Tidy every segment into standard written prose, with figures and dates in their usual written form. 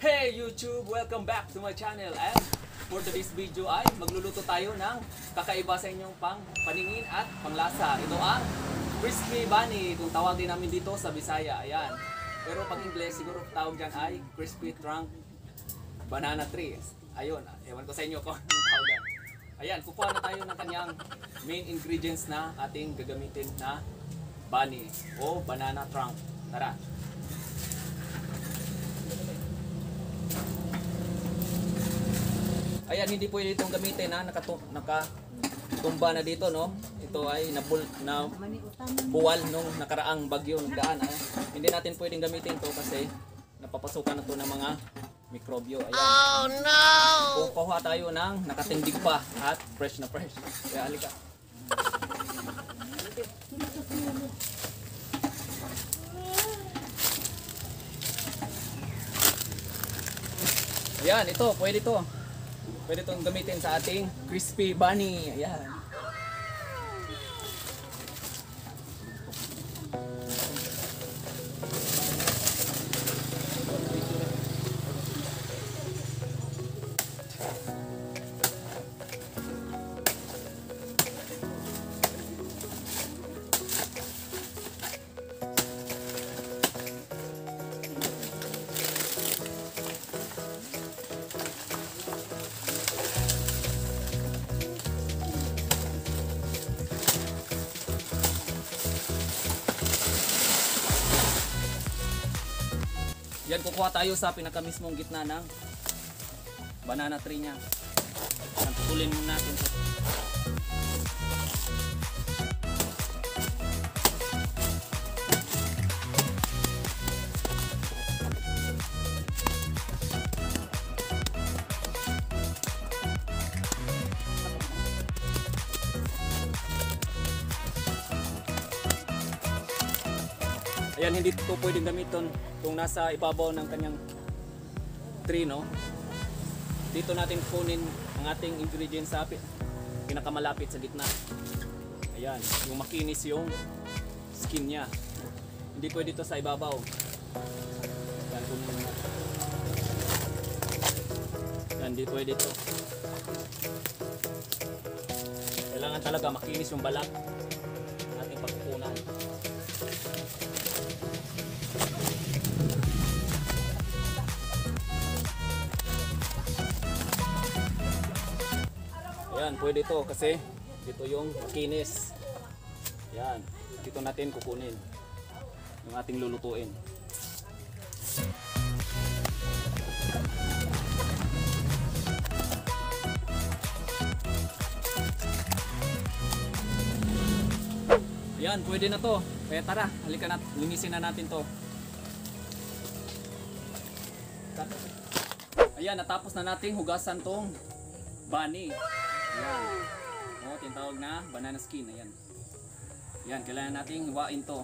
Hey YouTube! Welcome back to my channel, and for today's video ay magluluto tayo ng kakaiba sa inyong paningin at panglasa. Ito ang crispy bunny, kung tawagin namin dito sa Bisaya. Ayan. Pero pag English siguro tawag dyan ay crispy trunk banana trees. Ayun, ewan ko sa inyo kung anong tawagan. Ayan, kukuha na tayo ng kanyang main ingredients na ating gagamitin na bunny o banana trunk. Tara! Ayan, hindi pwede itong gamitin na nakatumba na dito, no? Ito ay buwal nung nakaraang bagyo nagdaan. Hindi natin pwedeng gamitin to kasi napapasukan na to ng mga mikrobyo. Ayan. Oh no! Kukuha tayo ng nakatindig pa at fresh na fresh. Kaya halika. Ayan, ito, pwede to. Pwede itong gamitin sa ating crispy bunny. Ayan. Yan, kukuha tayo sa pinakamismong gitna ng banana tree niya. Putulin muna natin ito. Ayan, hindi ito pwedeng gamitin kung nasa ibabaw ng kanyang tree, no? Dito natin kunin ang ating ingredients sa pinakamalapit sa gitna. Ayan, yung makinis yung skin niya. Hindi pwede ito sa ibabaw. Ayan, kunin mo natin. Ayan, hindi pwede ito. Kailangan talaga makinis yung balat ng ating pagkukunan. Ayan, pwede ito kasi dito yung makinis. Ayan, dito natin kukunin yung ating lulutuin. Ayan, pwede na to. Kaya tara, halika na, linisin na natin to. Ayan, natapos na nating hugasan tong bunny. Ayan. O, tinatawag na banana skin. Ayan. Ayan, kailangan nating hiwain to.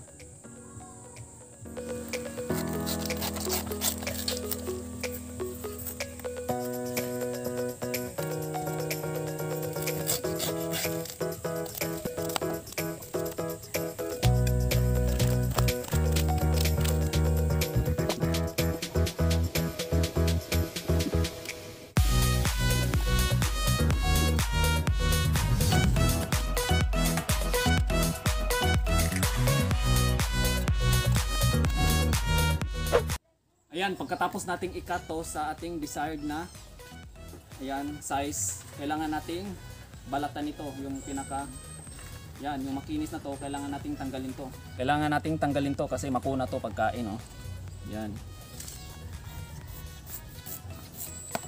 Ayan, pagkatapos nating i-cut to sa ating desired na size, kailangan nating balatan ito, yung yan, yung makinis na to, kailangan nating tanggalin to. Kailangan nating tanggalin to kasi makuna to pagkain, oh. Yan.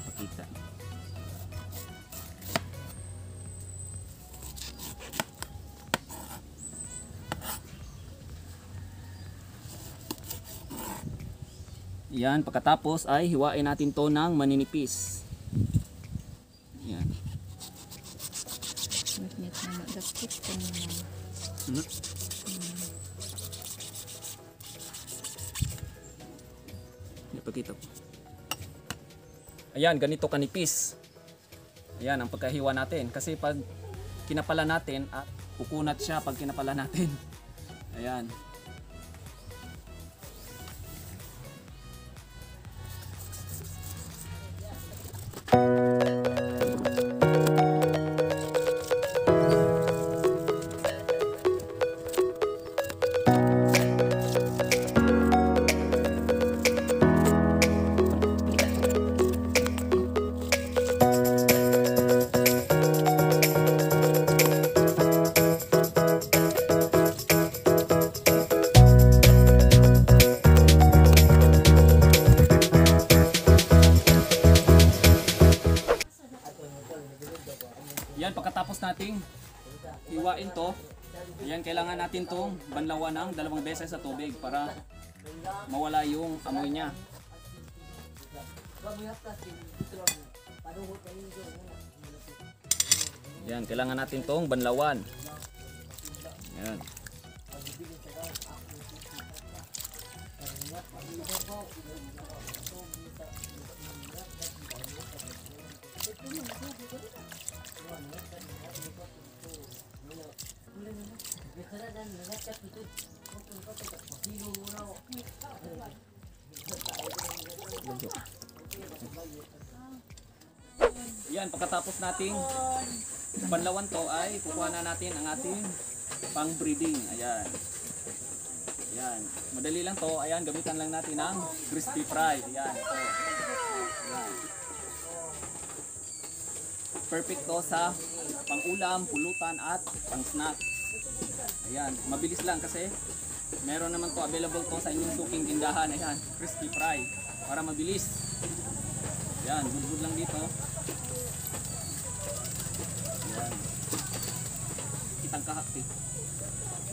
Pakita. Yan, pagkatapos ay hiwain natin to ng maninipis. Yan. Ipakita ko. Ayan, ganito kanipis. Ayan ang pagkahiwa natin. Kasi pag kinapala natin, kukunat siya pag kinapala natin. Ayan. nating hiwain to, ayan, kailangan natin tong banlawan ng 2 beses sa tubig para mawala yung amoy niya. Ayan, kailangan natin tong banlawan. Ayan. Yan, pagkatapos nating banlawan to ay kukuha na natin ang ating pang breeding. Ayan. Ayan, madali lang to. Ayan, gamitan lang natin ng crispy fry. Ayan, ito. Ayan. Perfect to sa pang-ulam, pulutan at pang-snack. Ayan, mabilis lang kasi meron naman to available to sa inyong suking tindahan. Ayan, crispy fry para mabilis. Ayan, good lang dito. Ayan. Kitang kahak.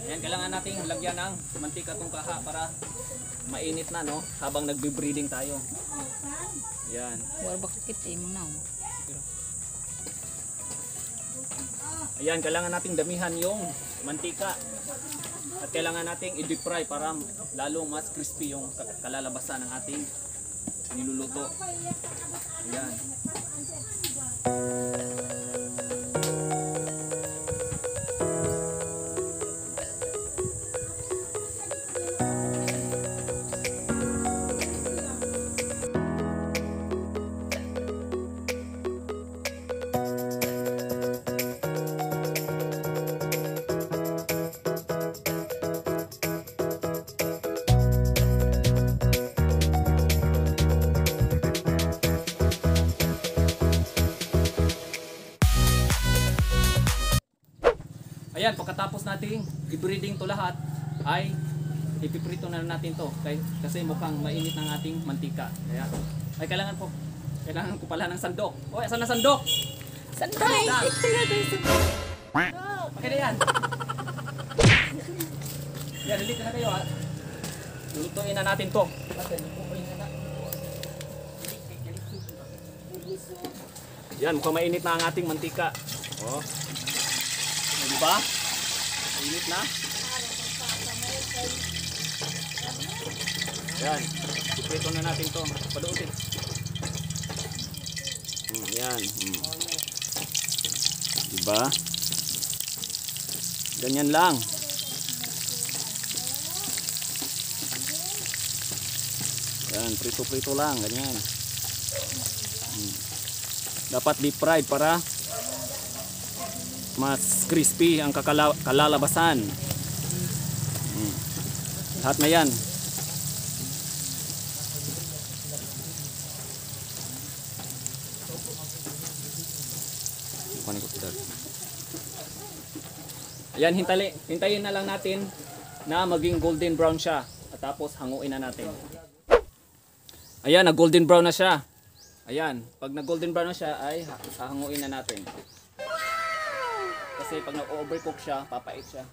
Ayan, kailangan nating lagyan ng mantika tong kaha para mainit na, no, habang nagbe-breeding tayo. Ayan. Wala bakit mo na. Ayan, kailangan nating damihan yung mantika. At kailangan nating i-deep fry para lalo mas crispy yung kalalabasan ng ating niluluto. Ayan. Ayan, pagkatapos nating i-breeding to lahat, ay ipiprito na natin to kasi mukhang mainit ng ating mantika. Kaya, ay kailangan ko pala ng sandok. O, asan na sandok? Sandok! Okay na yan. Yan, halika na kayo ha. Lulutuin na natin to. Yan, mukhang mainit na ang ating mantika. Oh. Diba? Init na. Yan. Iprito na natin to. Palutin. Yan. Diba? Ganyan lang. Yan. Prito-prito lang. Ganyan. Dapat deep fried para mas crispy ang kalalabasan. Lahat na yan. Ayan, hintayin na lang natin na maging golden brown siya. At tapos hanguin na natin. Ayan, na golden brown na siya. Ayan, pag na golden brown na siya ay hanguin na natin. Kasi pag nag-overcook siya, papait siya.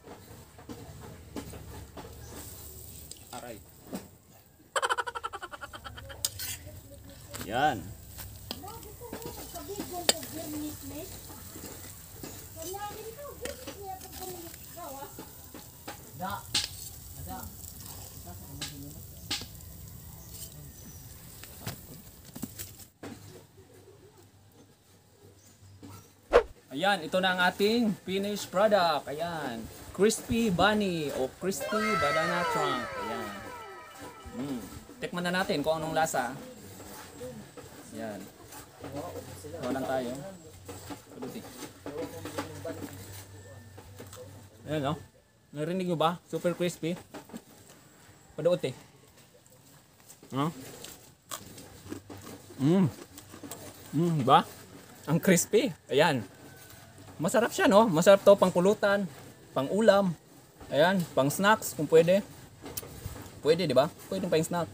Aray. Yan. Ayan, ito na ang ating finished product. Ayan, crispy bunny o crispy banana trunk. Ayan. Tikman na natin kung anong lasa. Ayan. Kuha lang tayo. Paduti. Ayan, no? Narinig nyo ba? Super crispy. Paduti. Huh? Diba? Ang crispy. Ayan. Masarap siya, no? Masarap to pang pulutan, pang ulam. Ayan, pang snacks kung pwede. Pwede, di ba? Pwede pang snack.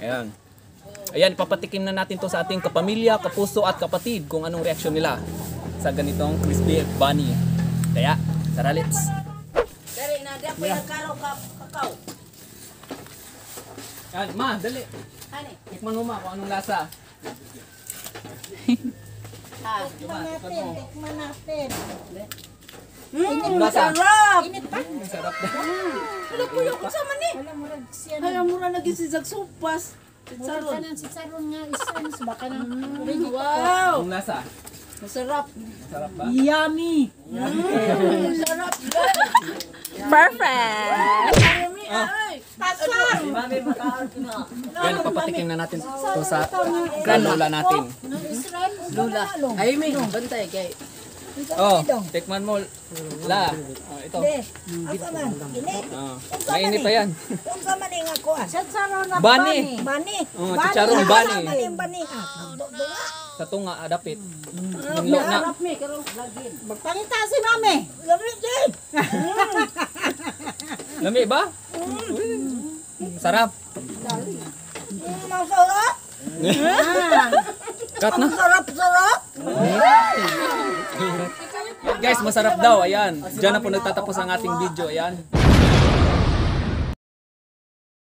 Ayan. Ayan, ipapatikim na natin to sa ating kapamilya, kapuso at kapatid kung anong reaksyon nila sa ganitong crispy bunny. Kaya, tara let's. Dari na dia pa nagkaraw ka kakao. Yan, ma, dali. Ani? Tikman mo ma kung anong lasa. Tikman natin, tikman natin. Anong lasa? Sarap! Init pa? Ang sarap na. Wala po yung kasama ni. Hala mura lagi si Zagsupas. Sarap ka si Saron nga essence baka nang Wow! Anong lasa? Masarap. Sarap ba? Yummy! Sarap! Perfect! Yummy! Ay! Tasar! Mami, makaal ko na. Yan, papatikim na natin ito sa granola natin. Lula. Ay, may bantay kay. Oh, tikman mo. La. Oh, ito. Asa man? Init. Oh, mainit pa yan. Unsa man nga ko? Sa Saron na Bani. Bani. Oh, chicharong bani. Maning bani ha. Sa tunga, adapit. Nunglo na. Sarap mi, karong lagin. Magpangita si mami. Labi din. Lami ba? Sarap. Masarap. Cut na. Sarap. Guys, masarap daw. Ayan. Diyan na po nagtatapos ang ating video. Ayan.